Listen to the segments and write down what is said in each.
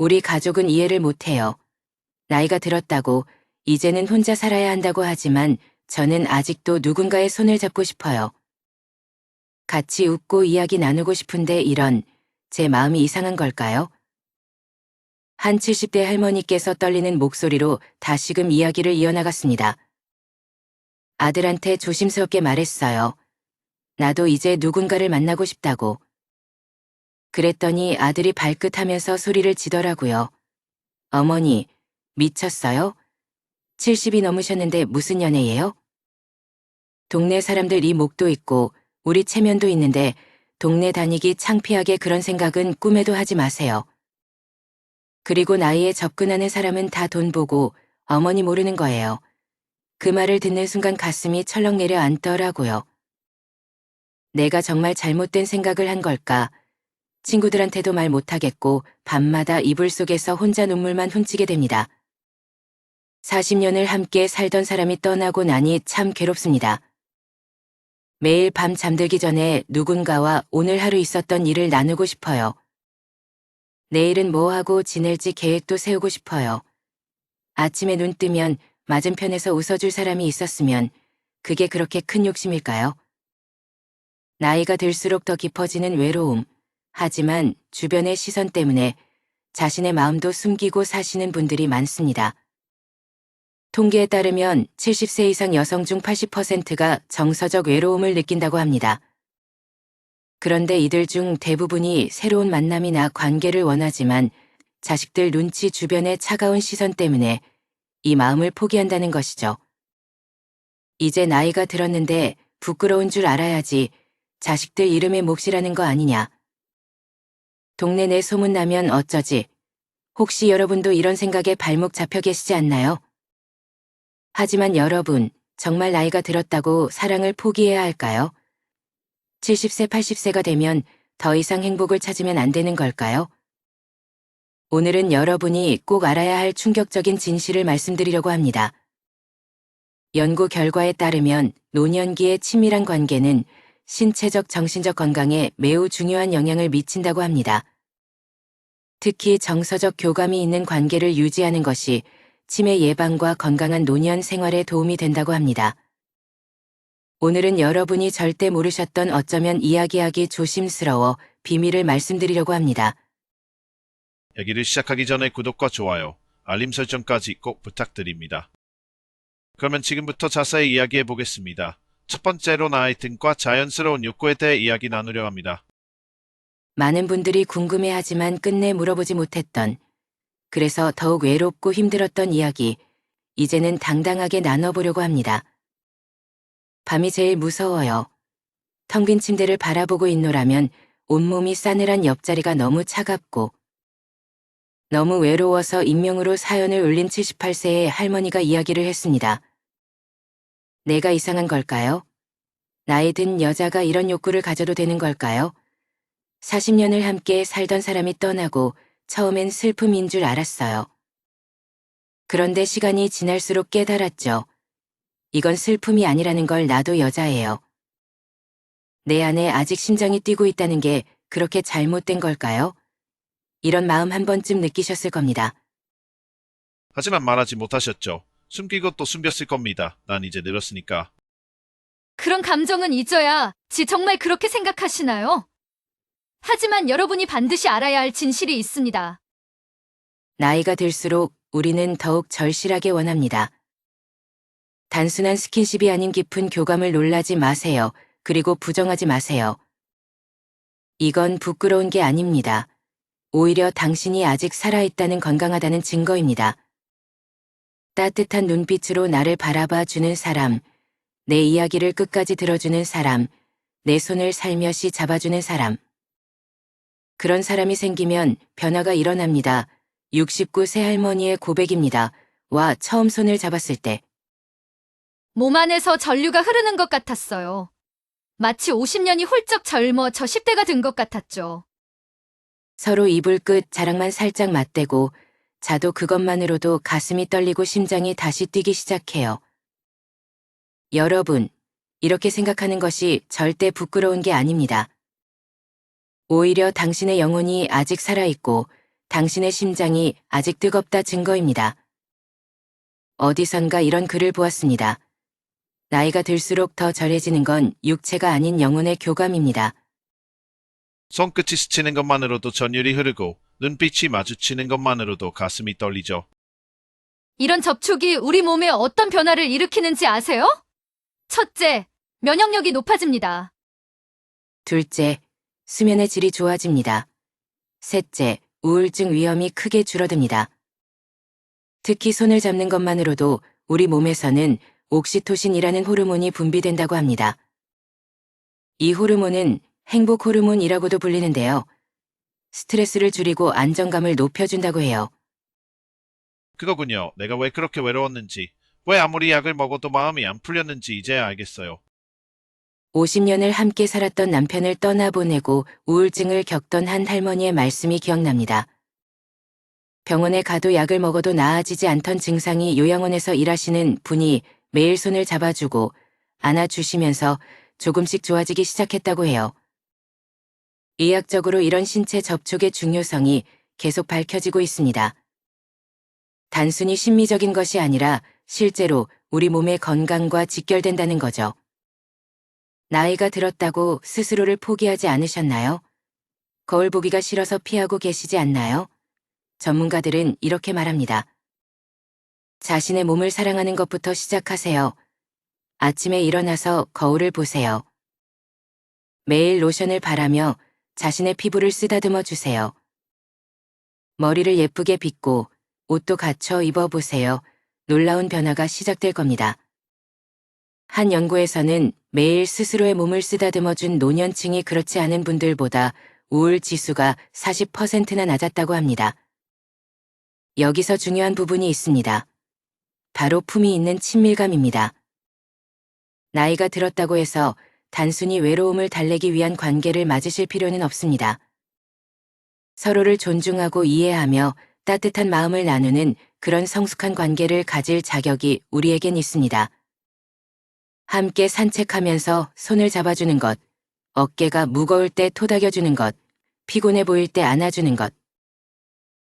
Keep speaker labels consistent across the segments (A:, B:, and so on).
A: 우리 가족은 이해를 못해요. 나이가 들었다고 이제는 혼자 살아야 한다고 하지만 저는 아직도 누군가의 손을 잡고 싶어요. 같이 웃고 이야기 나누고 싶은데 제 마음이 이상한 걸까요? 한 70대 할머니께서 떨리는 목소리로 다시금 이야기를 이어나갔습니다. 아들한테 조심스럽게 말했어요. 나도 이제 누군가를 만나고 싶다고. 그랬더니 아들이 발긋하면서 소리를 지더라고요. 어머니, 미쳤어요? 70이 넘으셨는데 무슨 연애예요? 동네 사람들 이 목도 있고 우리 체면도 있는데 동네 다니기 창피하게 그런 생각은 꿈에도 하지 마세요. 그리고 나이에 접근하는 사람은 다 돈 보고 어머니 모르는 거예요. 그 말을 듣는 순간 가슴이 철렁 내려앉더라고요. 내가 정말 잘못된 생각을 한 걸까? 친구들한테도 말 못하겠고 밤마다 이불 속에서 혼자 눈물만 훔치게 됩니다. 40년을 함께 살던 사람이 떠나고 나니 참 괴롭습니다. 매일 밤 잠들기 전에 누군가와 오늘 하루 있었던 일을 나누고 싶어요. 내일은 뭐 하고 지낼지 계획도 세우고 싶어요. 아침에 눈 뜨면 맞은편에서 웃어줄 사람이 있었으면 그게 그렇게 큰 욕심일까요? 나이가 들수록 더 깊어지는 외로움. 하지만 주변의 시선 때문에 자신의 마음도 숨기고 사시는 분들이 많습니다. 통계에 따르면 70세 이상 여성 중 80%가 정서적 외로움을 느낀다고 합니다. 그런데 이들 중 대부분이 새로운 만남이나 관계를 원하지만 자식들 눈치, 주변의 차가운 시선 때문에 이 마음을 포기한다는 것이죠. 이제 나이가 들었는데 부끄러운 줄 알아야지 자식들 이름에 몫이라는 거 아니냐. 동네 내 소문나면 어쩌지. 혹시 여러분도 이런 생각에 발목 잡혀 계시지 않나요? 하지만 여러분, 정말 나이가 들었다고 사랑을 포기해야 할까요? 70세, 80세가 되면 더 이상 행복을 찾으면 안 되는 걸까요? 오늘은 여러분이 꼭 알아야 할 충격적인 진실을 말씀드리려고 합니다. 연구 결과에 따르면 노년기의 친밀한 관계는 신체적, 정신적 건강에 매우 중요한 영향을 미친다고 합니다. 특히 정서적 교감이 있는 관계를 유지하는 것이 치매 예방과 건강한 노년 생활에 도움이 된다고 합니다. 오늘은 여러분이 절대 모르셨던 어쩌면 이야기하기 조심스러워 비밀을 말씀드리려고 합니다.
B: 여기를 시작하기 전에 구독과 좋아요, 알림 설정까지 꼭 부탁드립니다. 그러면 지금부터 자세히 이야기해 보겠습니다. 첫 번째로 나이 등과 자연스러운 욕구에 대해 이야기 나누려 합니다.
A: 많은 분들이 궁금해하지만 끝내 물어보지 못했던, 그래서 더욱 외롭고 힘들었던 이야기, 이제는 당당하게 나눠보려고 합니다. 밤이 제일 무서워요. 텅 빈 침대를 바라보고 있노라면 온몸이 싸늘한 옆자리가 너무 차갑고 너무 외로워서 익명으로 사연을 올린 78세의 할머니가 이야기를 했습니다. 내가 이상한 걸까요? 나이 든 여자가 이런 욕구를 가져도 되는 걸까요? 40년을 함께 살던 사람이 떠나고 처음엔 슬픔인 줄 알았어요. 그런데 시간이 지날수록 깨달았죠. 이건 슬픔이 아니라는 걸 나도 여자예요. 내 안에 아직 심장이 뛰고 있다는 게 그렇게 잘못된 걸까요? 이런 마음 한 번쯤 느끼셨을 겁니다.
B: 하지만 말하지 못하셨죠. 숨기고 또 숨겼을 겁니다. 난 이제 늙었으니까.
C: 그런 감정은 잊어야 지 정말 그렇게 생각하시나요? 하지만 여러분이 반드시 알아야 할 진실이 있습니다.
A: 나이가 들수록 우리는 더욱 절실하게 원합니다. 단순한 스킨십이 아닌 깊은 교감을 놀라지 마세요. 그리고 부정하지 마세요. 이건 부끄러운 게 아닙니다. 오히려 당신이 아직 살아있다는 건강하다는 증거입니다. 따뜻한 눈빛으로 나를 바라봐 주는 사람, 내 이야기를 끝까지 들어주는 사람, 내 손을 살며시 잡아주는 사람. 그런 사람이 생기면 변화가 일어납니다. 69세 할머니의 고백입니다. 와, 처음 손을 잡았을 때.
C: 몸 안에서 전류가 흐르는 것 같았어요. 마치 50년이 훌쩍 젊어 저 10대가 된 것 같았죠.
A: 서로 이불 끝 자락만 살짝 맞대고 자도 그것만으로도 가슴이 떨리고 심장이 다시 뛰기 시작해요. 여러분, 이렇게 생각하는 것이 절대 부끄러운 게 아닙니다. 오히려 당신의 영혼이 아직 살아있고 당신의 심장이 아직 뜨겁다 증거입니다. 어디선가 이런 글을 보았습니다. 나이가 들수록 더 절해지는 건 육체가 아닌 영혼의 교감입니다.
B: 손끝이 스치는 것만으로도 전율이 흐르고 눈빛이 마주치는 것만으로도 가슴이 떨리죠.
C: 이런 접촉이 우리 몸에 어떤 변화를 일으키는지 아세요? 첫째, 면역력이 높아집니다.
A: 둘째, 수면의 질이 좋아집니다. 셋째, 우울증 위험이 크게 줄어듭니다. 특히 손을 잡는 것만으로도 우리 몸에서는 옥시토신이라는 호르몬이 분비된다고 합니다. 이 호르몬은 행복 호르몬이라고도 불리는데요. 스트레스를 줄이고 안정감을 높여준다고 해요.
B: 그거군요. 내가 왜 그렇게 외로웠는지, 왜 아무리 약을 먹어도 마음이 안 풀렸는지 이제야 알겠어요.
A: 50년을 함께 살았던 남편을 떠나보내고 우울증을 겪던 한 할머니의 말씀이 기억납니다. 병원에 가도 약을 먹어도 나아지지 않던 증상이 요양원에서 일하시는 분이 매일 손을 잡아주고 안아주시면서 조금씩 좋아지기 시작했다고 해요. 의학적으로 이런 신체 접촉의 중요성이 계속 밝혀지고 있습니다. 단순히 심미적인 것이 아니라 실제로 우리 몸의 건강과 직결된다는 거죠. 나이가 들었다고 스스로를 포기하지 않으셨나요? 거울 보기가 싫어서 피하고 계시지 않나요? 전문가들은 이렇게 말합니다. 자신의 몸을 사랑하는 것부터 시작하세요. 아침에 일어나서 거울을 보세요. 매일 로션을 바르며 자신의 피부를 쓰다듬어 주세요. 머리를 예쁘게 빗고 옷도 갖춰 입어보세요. 놀라운 변화가 시작될 겁니다. 한 연구에서는 매일 스스로의 몸을 쓰다듬어 준 노년층이 그렇지 않은 분들보다 우울 지수가 40%나 낮았다고 합니다. 여기서 중요한 부분이 있습니다. 바로 품이 있는 친밀감입니다. 나이가 들었다고 해서 단순히 외로움을 달래기 위한 관계를 맞으실 필요는 없습니다. 서로를 존중하고 이해하며 따뜻한 마음을 나누는 그런 성숙한 관계를 가질 자격이 우리에겐 있습니다. 함께 산책하면서 손을 잡아주는 것, 어깨가 무거울 때 토닥여주는 것, 피곤해 보일 때 안아주는 것.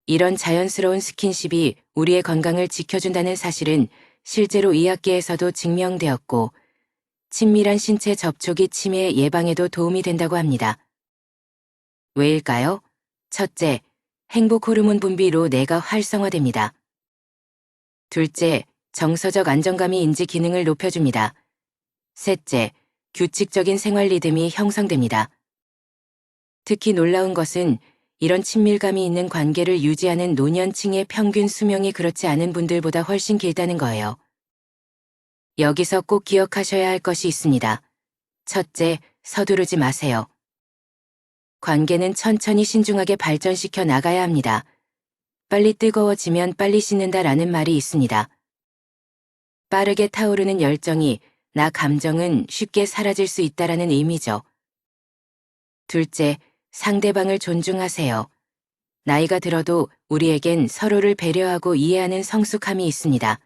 A: 이런 자연스러운 스킨십이 우리의 건강을 지켜준다는 사실은 실제로 의학계에서도 증명되었고, 친밀한 신체 접촉이 치매 예방에도 도움이 된다고 합니다. 왜일까요? 첫째, 행복 호르몬 분비로 뇌가 활성화됩니다. 둘째, 정서적 안정감이 인지 기능을 높여줍니다. 셋째, 규칙적인 생활 리듬이 형성됩니다. 특히 놀라운 것은 이런 친밀감이 있는 관계를 유지하는 노년층의 평균 수명이 그렇지 않은 분들보다 훨씬 길다는 거예요. 여기서 꼭 기억하셔야 할 것이 있습니다. 첫째, 서두르지 마세요. 관계는 천천히 신중하게 발전시켜 나가야 합니다. 빨리 뜨거워지면 빨리 식는다라는 말이 있습니다. 빠르게 타오르는 열정이 나 감정은 쉽게 사라질 수 있다라는 의미죠. 둘째, 상대방을 존중하세요. 나이가 들어도 우리에겐 서로를 배려하고 이해하는 성숙함이 있습니다.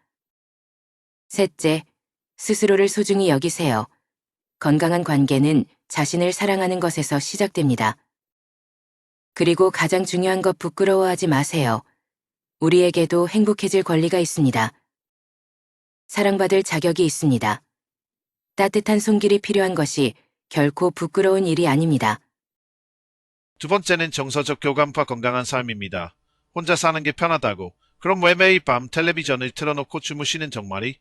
A: 셋째, 스스로를 소중히 여기세요. 건강한 관계는 자신을 사랑하는 것에서 시작됩니다. 그리고 가장 중요한 것 부끄러워하지 마세요. 우리에게도 행복해질 권리가 있습니다. 사랑받을 자격이 있습니다. 따뜻한 손길이 필요한 것이 결코 부끄러운 일이 아닙니다.
B: 두 번째는 정서적 교감과 건강한 삶입니다. 혼자 사는 게 편하다고. 그럼 왜 매일 밤 텔레비전을 틀어놓고 주무시는 정말이?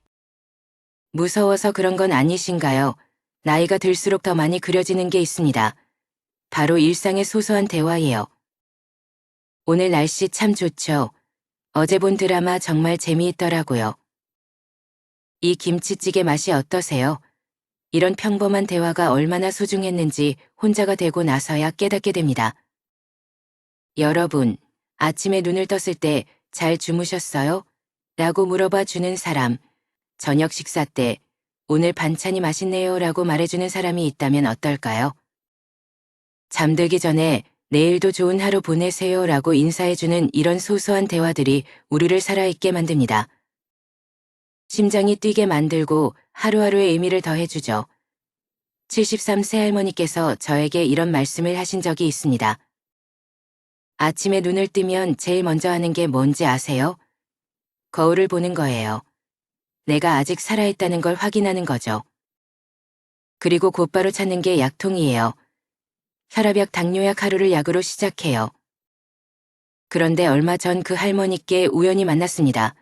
A: 무서워서 그런 건 아니신가요? 나이가 들수록 더 많이 그려지는 게 있습니다. 바로 일상의 소소한 대화예요. 오늘 날씨 참 좋죠. 어제 본 드라마 정말 재미있더라고요. 이 김치찌개 맛이 어떠세요? 이런 평범한 대화가 얼마나 소중했는지 혼자가 되고 나서야 깨닫게 됩니다. 여러분, 아침에 눈을 떴을 때 잘 주무셨어요? 라고 물어봐 주는 사람, 저녁 식사 때 오늘 반찬이 맛있네요 라고 말해주는 사람이 있다면 어떨까요? 잠들기 전에 내일도 좋은 하루 보내세요 라고 인사해주는 이런 소소한 대화들이 우리를 살아있게 만듭니다. 심장이 뛰게 만들고 하루하루의 의미를 더해주죠. 73세 할머니께서 저에게 이런 말씀을 하신 적이 있습니다. 아침에 눈을 뜨면 제일 먼저 하는 게 뭔지 아세요? 거울을 보는 거예요. 내가 아직 살아있다는 걸 확인하는 거죠. 그리고 곧바로 찾는 게 약통이에요. 혈압약, 당뇨약 하루를 약으로 시작해요. 그런데 얼마 전 그 할머니께 우연히 만났습니다.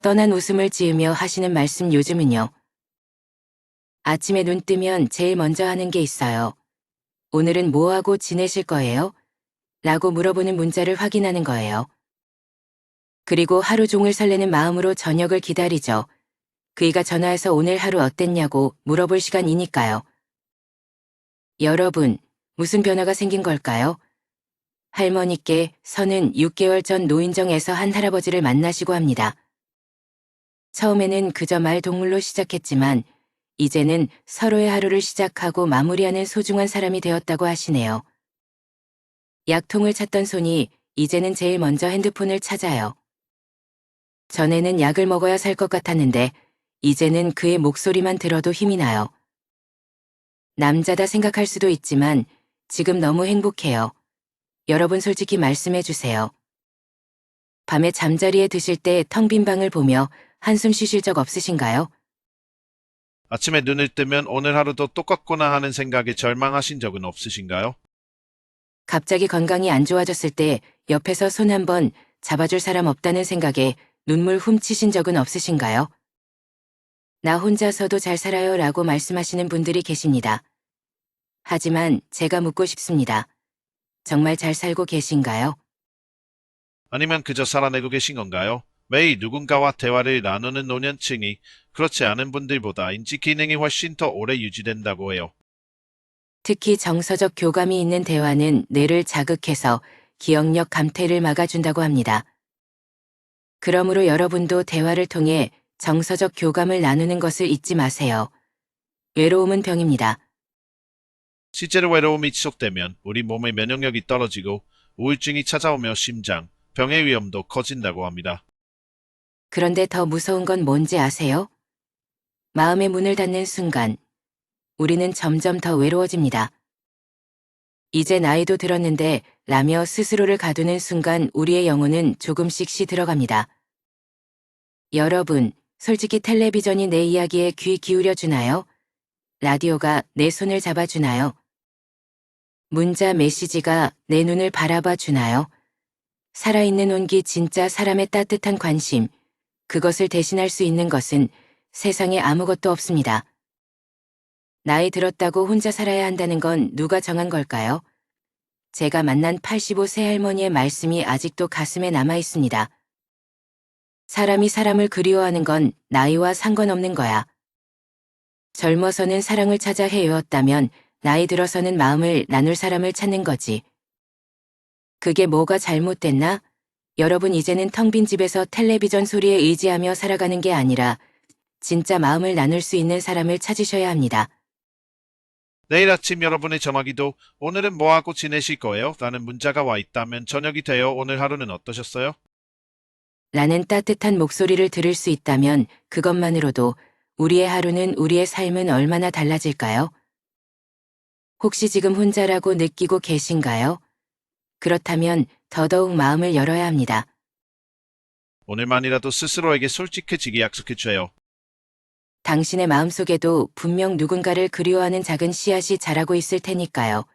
A: 떠난 웃음을 지으며 하시는 말씀, 요즘은요. 아침에 눈 뜨면 제일 먼저 하는 게 있어요. 오늘은 뭐 하고 지내실 거예요? 라고 물어보는 문자를 확인하는 거예요. 그리고 하루 종일 설레는 마음으로 저녁을 기다리죠. 그이가 전화해서 오늘 하루 어땠냐고 물어볼 시간이니까요. 여러분, 무슨 변화가 생긴 걸까요? 할머니께 서는 6개월 전 노인정에서 한 할아버지를 만나시고 합니다. 처음에는 그저 말 동물로 시작했지만 이제는 서로의 하루를 시작하고 마무리하는 소중한 사람이 되었다고 하시네요. 약통을 찾던 손이 이제는 제일 먼저 핸드폰을 찾아요. 전에는 약을 먹어야 살 것 같았는데 이제는 그의 목소리만 들어도 힘이 나요. 남자다 생각할 수도 있지만 지금 너무 행복해요. 여러분 솔직히 말씀해 주세요. 밤에 잠자리에 드실 때 텅 빈 방을 보며 한숨 쉬실 적 없으신가요?
B: 아침에 눈을 뜨면 오늘 하루도 똑같구나 하는 생각에 절망하신 적은 없으신가요?
A: 갑자기 건강이 안 좋아졌을 때 옆에서 손 한 번 잡아줄 사람 없다는 생각에 눈물 훔치신 적은 없으신가요? 나 혼자서도 잘 살아요 라고 말씀하시는 분들이 계십니다. 하지만 제가 묻고 싶습니다. 정말 잘 살고 계신가요?
B: 아니면 그저 살아내고 계신 건가요? 매일 누군가와 대화를 나누는 노년층이 그렇지 않은 분들보다 인지 기능이 훨씬 더 오래 유지된다고 해요.
A: 특히 정서적 교감이 있는 대화는 뇌를 자극해서 기억력 감퇴를 막아준다고 합니다. 그러므로 여러분도 대화를 통해 정서적 교감을 나누는 것을 잊지 마세요. 외로움은 병입니다.
B: 실제로 외로움이 지속되면 우리 몸의 면역력이 떨어지고 우울증이 찾아오며 심장, 병의 위험도 커진다고 합니다.
A: 그런데 더 무서운 건 뭔지 아세요? 마음의 문을 닫는 순간 우리는 점점 더 외로워집니다. 이제 나이도 들었는데 라며 스스로를 가두는 순간 우리의 영혼은 조금씩 들어갑니다. 여러분, 솔직히 텔레비전이 내 이야기에 귀 기울여 주나요? 라디오가 내 손을 잡아 주나요? 문자 메시지가 내 눈을 바라봐 주나요? 살아있는 온기, 진짜 사람의 따뜻한 관심, 그것을 대신할 수 있는 것은 세상에 아무것도 없습니다. 나이 들었다고 혼자 살아야 한다는 건 누가 정한 걸까요? 제가 만난 85세 할머니의 말씀이 아직도 가슴에 남아 있습니다. 사람이 사람을 그리워하는 건 나이와 상관없는 거야. 젊어서는 사랑을 찾아 헤어왔다면 나이 들어서는 마음을 나눌 사람을 찾는 거지. 그게 뭐가 잘못됐나? 여러분, 이제는 텅 빈 집에서 텔레비전 소리에 의지하며 살아가는 게 아니라 진짜 마음을 나눌 수 있는 사람을 찾으셔야 합니다.
B: 내일 아침 여러분의 전화기도 오늘은 뭐하고 지내실 거예요? 라는 문자가 와 있다면 저녁이 되어 오늘 하루는 어떠셨어요?
A: 라는 따뜻한 목소리를 들을 수 있다면 그것만으로도 우리의 하루는, 우리의 삶은 얼마나 달라질까요? 혹시 지금 혼자라고 느끼고 계신가요? 그렇다면 더더욱 마음을 열어야 합니다.
B: 오늘만이라도 스스로에게 솔직해지기 약속해줘요.
A: 당신의 마음속에도 분명 누군가를 그리워하는 작은 씨앗이 자라고 있을 테니까요.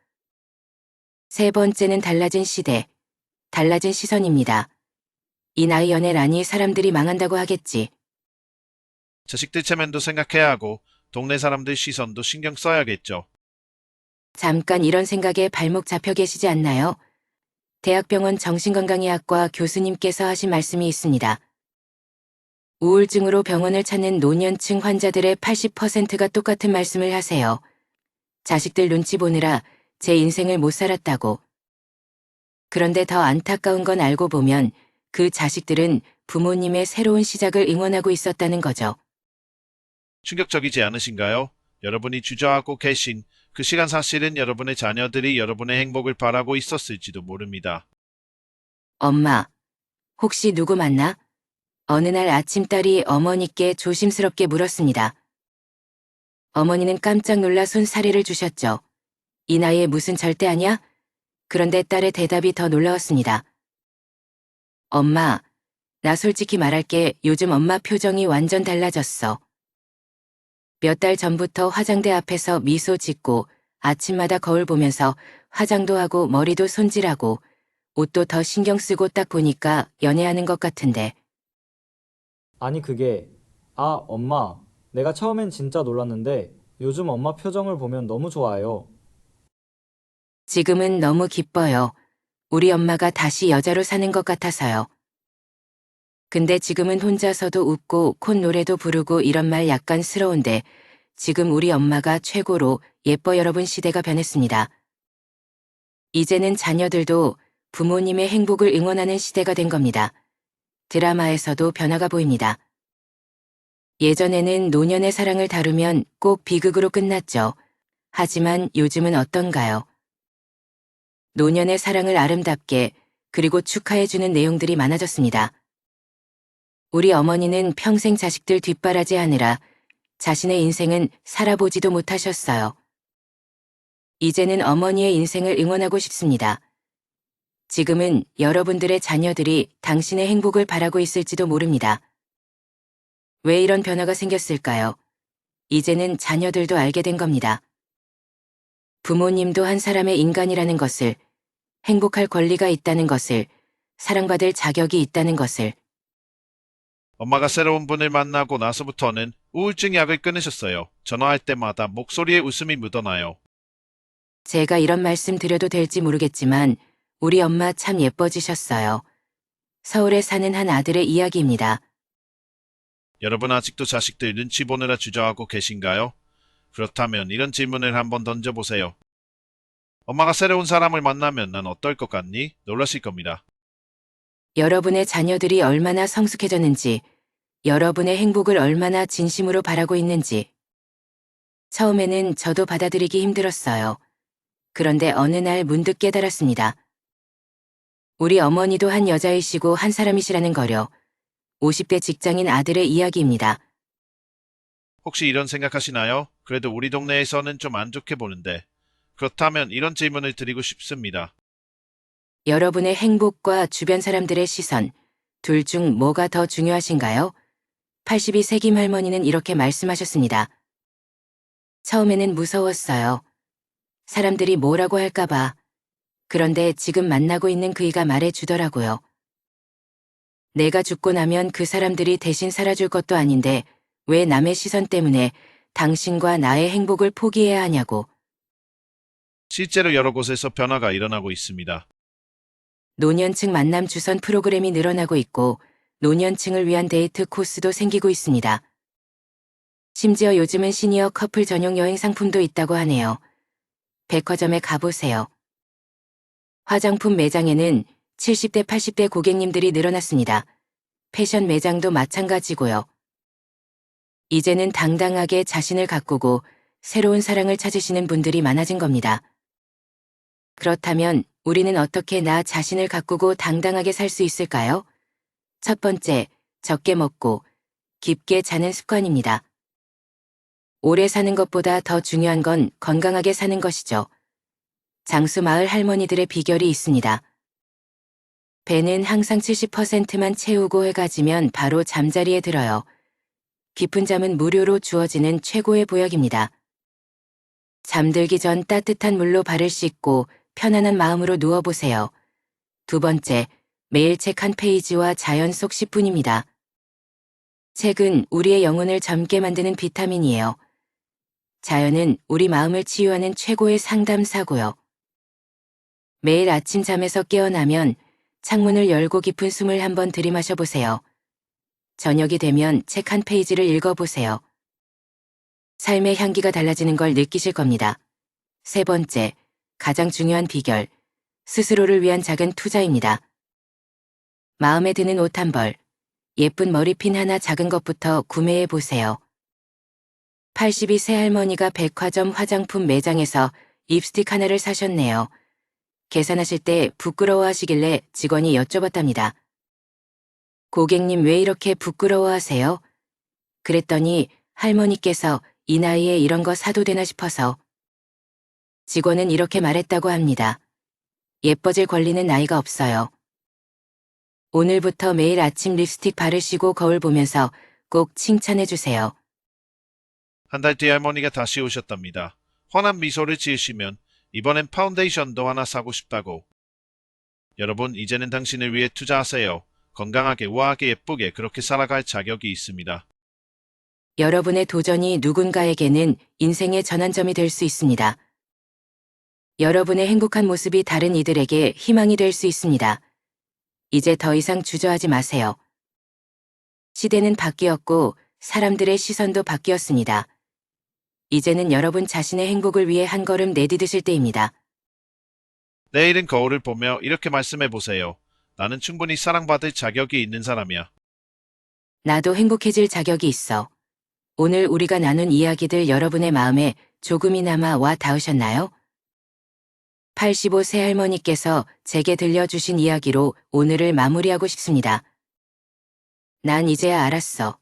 A: 세 번째는 달라진 시대, 달라진 시선입니다. 이 나이 연애라니 사람들이 망한다고 하겠지.
B: 자식들 체면도 생각해야 하고 동네 사람들 시선도 신경 써야겠죠.
A: 잠깐 이런 생각에 발목 잡혀 계시지 않나요? 대학병원 정신건강의학과 교수님께서 하신 말씀이 있습니다. 우울증으로 병원을 찾는 노년층 환자들의 80%가 똑같은 말씀을 하세요. 자식들 눈치 보느라 제 인생을 못 살았다고. 그런데 더 안타까운 건 알고 보면 그 자식들은 부모님의 새로운 시작을 응원하고 있었다는 거죠.
B: 충격적이지 않으신가요? 여러분이 주저하고 계신 그 시간, 사실은 여러분의 자녀들이 여러분의 행복을 바라고 있었을지도 모릅니다.
A: 엄마, 혹시 누구 만나? 어느 날 아침 딸이 어머니께 조심스럽게 물었습니다. 어머니는 깜짝 놀라 손사래를 주셨죠. 이 나이에 무슨 절대 아니야? 그런데 딸의 대답이 더 놀라웠습니다. 엄마, 나 솔직히 말할게. 요즘 엄마 표정이 완전 달라졌어. 몇 달 전부터 화장대 앞에서 미소 짓고 아침마다 거울 보면서 화장도 하고 머리도 손질하고 옷도 더 신경 쓰고 딱 보니까 연애하는 것 같은데.
D: 아니 그게, 엄마, 내가 처음엔 진짜 놀랐는데 요즘 엄마 표정을 보면 너무 좋아요.
A: 지금은 너무 기뻐요. 우리 엄마가 다시 여자로 사는 것 같아서요. 근데 지금은 혼자서도 웃고 콧노래도 부르고 이런 말 약간 스러운데 지금 우리 엄마가 최고로 예뻐. 여러분, 시대가 변했습니다. 이제는 자녀들도 부모님의 행복을 응원하는 시대가 된 겁니다. 드라마에서도 변화가 보입니다. 예전에는 노년의 사랑을 다루면 꼭 비극으로 끝났죠. 하지만 요즘은 어떤가요? 노년의 사랑을 아름답게 그리고 축하해주는 내용들이 많아졌습니다. 우리 어머니는 평생 자식들 뒷바라지 하느라 자신의 인생은 살아보지도 못하셨어요. 이제는 어머니의 인생을 응원하고 싶습니다. 지금은 여러분들의 자녀들이 당신의 행복을 바라고 있을지도 모릅니다. 왜 이런 변화가 생겼을까요? 이제는 자녀들도 알게 된 겁니다. 부모님도 한 사람의 인간이라는 것을, 행복할 권리가 있다는 것을, 사랑받을 자격이 있다는 것을.
B: 엄마가 새로운 분을 만나고 나서부터는 우울증 약을 끊으셨어요. 전화할 때마다 목소리에 웃음이 묻어나요.
A: 제가 이런 말씀 드려도 될지 모르겠지만 우리 엄마 참 예뻐지셨어요. 서울에 사는 한 아들의 이야기입니다.
B: 여러분 아직도 자식들 눈치 보느라 주저하고 계신가요? 그렇다면 이런 질문을 한번 던져보세요. 엄마가 새로운 사람을 만나면 난 어떨 것 같니? 놀라실 겁니다.
A: 여러분의 자녀들이 얼마나 성숙해졌는지, 여러분의 행복을 얼마나 진심으로 바라고 있는지. 처음에는 저도 받아들이기 힘들었어요. 그런데 어느 날 문득 깨달았습니다. 우리 어머니도 한 여자이시고 한 사람이시라는 거려. 50대 직장인 아들의 이야기입니다.
B: 혹시 이런 생각하시나요? 그래도 우리 동네에서는 좀 안 좋게 보는데. 그렇다면 이런 질문을 드리고 싶습니다.
A: 여러분의 행복과 주변 사람들의 시선, 둘 중 뭐가 더 중요하신가요? 82세 김 할머니는 이렇게 말씀하셨습니다. 처음에는 무서웠어요. 사람들이 뭐라고 할까봐. 그런데 지금 만나고 있는 그이가 말해주더라고요. 내가 죽고 나면 그 사람들이 대신 살아줄 것도 아닌데 왜 남의 시선 때문에 당신과 나의 행복을 포기해야 하냐고.
B: 실제로 여러 곳에서 변화가 일어나고 있습니다.
A: 노년층 만남 주선 프로그램이 늘어나고 있고 노년층을 위한 데이트 코스도 생기고 있습니다. 심지어 요즘은 시니어 커플 전용 여행 상품도 있다고 하네요. 백화점에 가보세요. 화장품 매장에는 70대, 80대 고객님들이 늘어났습니다. 패션 매장도 마찬가지고요. 이제는 당당하게 자신을 가꾸고 새로운 사랑을 찾으시는 분들이 많아진 겁니다. 그렇다면 우리는 어떻게 나 자신을 가꾸고 당당하게 살 수 있을까요? 첫 번째, 적게 먹고 깊게 자는 습관입니다. 오래 사는 것보다 더 중요한 건 건강하게 사는 것이죠. 장수 마을 할머니들의 비결이 있습니다. 배는 항상 70%만 채우고 해가 지면 바로 잠자리에 들어요. 깊은 잠은 무료로 주어지는 최고의 보약입니다. 잠들기 전 따뜻한 물로 발을 씻고 편안한 마음으로 누워보세요. 두 번째, 매일 책 한 페이지와 자연 속 10분입니다. 책은 우리의 영혼을 젊게 만드는 비타민이에요. 자연은 우리 마음을 치유하는 최고의 상담사고요. 매일 아침 잠에서 깨어나면 창문을 열고 깊은 숨을 한번 들이마셔 보세요. 저녁이 되면 책 한 페이지를 읽어보세요. 삶의 향기가 달라지는 걸 느끼실 겁니다. 세 번째, 가장 중요한 비결, 스스로를 위한 작은 투자입니다. 마음에 드는 옷 한 벌, 예쁜 머리핀 하나 작은 것부터 구매해 보세요. 82세 할머니가 백화점 화장품 매장에서 립스틱 하나를 사셨네요. 계산하실 때 부끄러워하시길래 직원이 여쭤봤답니다. 고객님 왜 이렇게 부끄러워하세요? 그랬더니 할머니께서 이 나이에 이런 거 사도 되나 싶어서. 직원은 이렇게 말했다고 합니다. 예뻐질 권리는 나이가 없어요. 오늘부터 매일 아침 립스틱 바르시고 거울 보면서 꼭 칭찬해주세요.
B: 한 달 뒤 할머니가 다시 오셨답니다. 환한 미소를 지으시면 이번엔 파운데이션도 하나 사고 싶다고. 여러분, 이제는 당신을 위해 투자하세요. 건강하게, 우아하게, 예쁘게 그렇게 살아갈 자격이 있습니다.
A: 여러분의 도전이 누군가에게는 인생의 전환점이 될 수 있습니다. 여러분의 행복한 모습이 다른 이들에게 희망이 될 수 있습니다. 이제 더 이상 주저하지 마세요. 시대는 바뀌었고 사람들의 시선도 바뀌었습니다. 이제는 여러분 자신의 행복을 위해 한 걸음 내디디실 때입니다.
B: 내일은 거울을 보며 이렇게 말씀해 보세요. 나는 충분히 사랑받을 자격이 있는 사람이야.
A: 나도 행복해질 자격이 있어. 오늘 우리가 나눈 이야기들 여러분의 마음에 조금이나마 와 닿으셨나요? 85세 할머니께서 제게 들려주신 이야기로 오늘을 마무리하고 싶습니다. 난 이제야 알았어.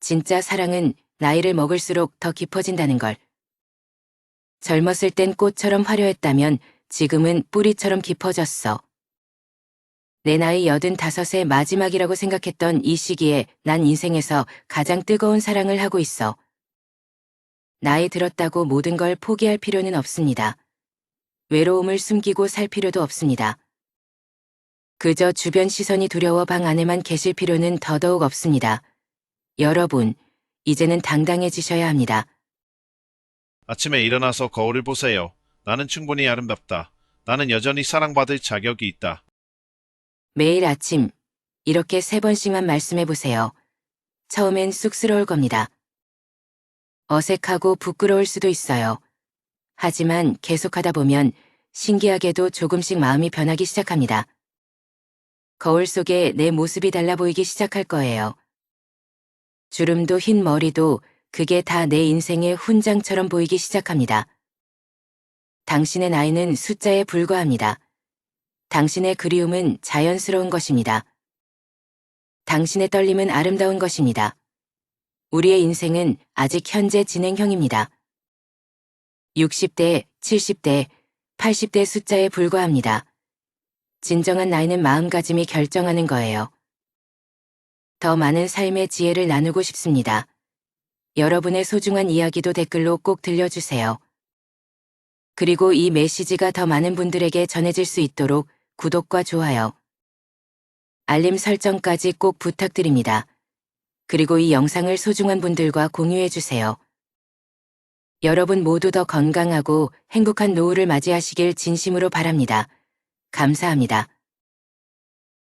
A: 진짜 사랑은 나이를 먹을수록 더 깊어진다는 걸. 젊었을 땐 꽃처럼 화려했다면 지금은 뿌리처럼 깊어졌어. 내 나이 85의 마지막이라고 생각했던 이 시기에 난 인생에서 가장 뜨거운 사랑을 하고 있어. 나이 들었다고 모든 걸 포기할 필요는 없습니다. 외로움을 숨기고 살 필요도 없습니다. 그저 주변 시선이 두려워 방 안에만 계실 필요는 더더욱 없습니다. 여러분, 이제는 당당해지셔야 합니다.
B: 아침에 일어나서 거울을 보세요. 나는 충분히 아름답다. 나는 여전히 사랑받을 자격이 있다.
A: 매일 아침 이렇게 3번씩만 말씀해 보세요. 처음엔 쑥스러울 겁니다. 어색하고 부끄러울 수도 있어요. 하지만 계속하다 보면 신기하게도 조금씩 마음이 변하기 시작합니다. 거울 속에 내 모습이 달라 보이기 시작할 거예요. 주름도 흰 머리도 그게 다 내 인생의 훈장처럼 보이기 시작합니다. 당신의 나이는 숫자에 불과합니다. 당신의 그리움은 자연스러운 것입니다. 당신의 떨림은 아름다운 것입니다. 우리의 인생은 아직 현재 진행형입니다. 60대, 70대, 80대 숫자에 불과합니다. 진정한 나이는 마음가짐이 결정하는 거예요. 더 많은 삶의 지혜를 나누고 싶습니다. 여러분의 소중한 이야기도 댓글로 꼭 들려주세요. 그리고 이 메시지가 더 많은 분들에게 전해질 수 있도록 구독과 좋아요, 알림 설정까지 꼭 부탁드립니다. 그리고 이 영상을 소중한 분들과 공유해주세요. 여러분 모두 더 건강하고 행복한 노후를 맞이하시길 진심으로 바랍니다. 감사합니다.